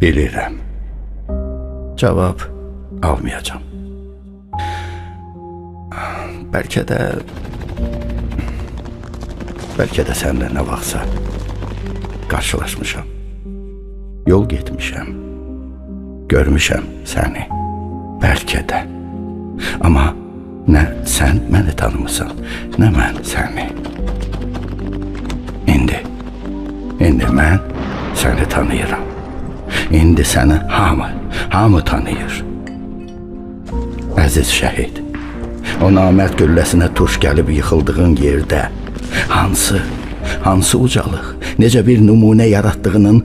Bilirəm. Cavab almayacağım. Bəlkə də sənlə nə vaxtsa qarşılaşmışam. Yol getmişəm. Görmüşəm səni. Bəlkə də. Amma nə sən məni tanımısan, nə mən səni. İndi mən səni tanıyıram. İndi səni hamı tanıyır. Əziz şəhid, o namərd gülləsinə tuş gəlib yıxıldığın yerdə hansı ucalıq, necə bir nümunə yaratdığının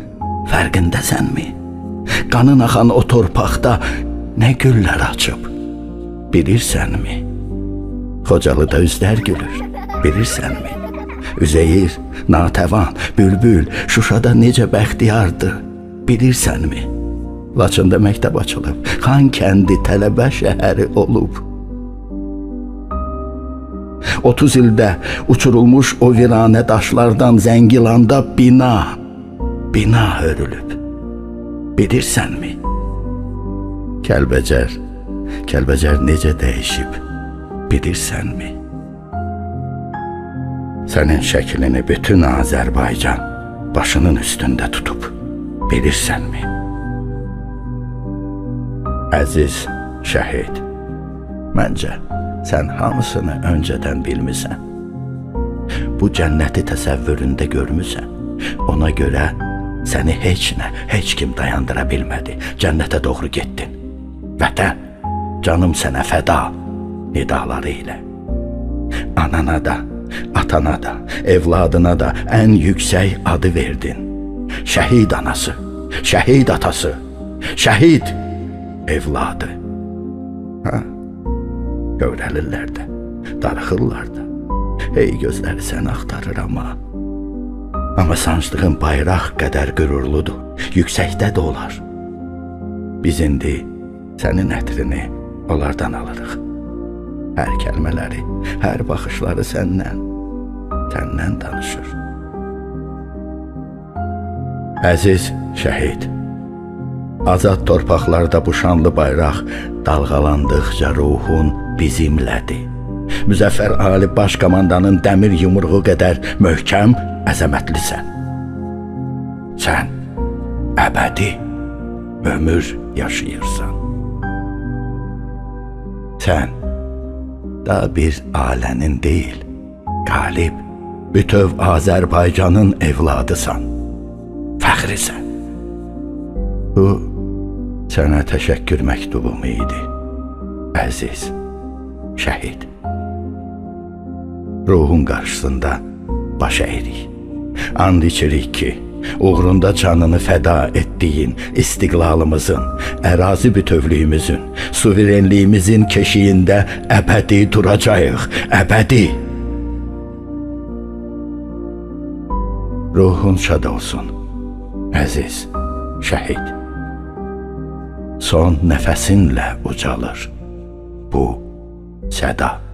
fərqindəsənmi? Qanın axan o torpaqda nə güllər açıb, bilirsənmi? Xocalıda üzlər gülür, bilirsənmi? Üzeyir, Natəvan, Bülbül, Şuşada necə bəxtiyardı, bilirsənmi? Laçında məktəb açılıb, Xankəndi tələbə şəhəri olub. 30 ildə uçurulmuş o viranə daşlardan Zəngilanda bina hörülüb. Bilirsənmi? Kəlbəcər necə dəyişib, bilirsənmi? Sənin şəklini bütün Azərbaycan başının üstündə tutub, bilirsənmi? Əziz şəhid, məncə sən hamısını öncədən bilmisən. Bu cənnəti təsəvvüründə görmüsən. Ona görə səni heç kim dayandıra bilmədi. Cənnətə doğru getdin. Vətən, canım sənə fəda nidaları ilə. Anana da, atana da, evladına da ən yüksək adı verdin. Şəhid anası, şəhid atası, şəhid evladı. Öyrəlirlər də, darıxırlar da. Hey gözləri səni axtarır amma sancdığın bayraq qədər qürurludur, yüksəkdə də olar. Biz indi sənin ətrini onlardan alırıq. Hər kəlmələri, hər baxışları səndən danışır. Əziz şəhid, azad torpaqlarda bu şanlı bayraq dalğalandıqca ruhun bizimlədir. Müzəffər Ali Baş Komandanın dəmir yumruğu qədər möhkəm, əzəmətlisən. Sən əbədi ömür yaşayırsan. Sən da bir ailənin deyil, qalib, bütöv Azərbaycanın evladısan. Fəxrisən. Bu sənə təşəkkür məktubum idi, əziz şəhid. Ruhun qarşısında baş əyirik. And içirik ki, uğrunda canını fəda etdiyin istiqlalımızın, ərazi bütövlüyümüzün, suverenliyimizin keşiyində əbədi duracağıq, əbədi. Ruhun şad olsun, əziz şəhid. Son nəfəsinlə ucalır bu səda.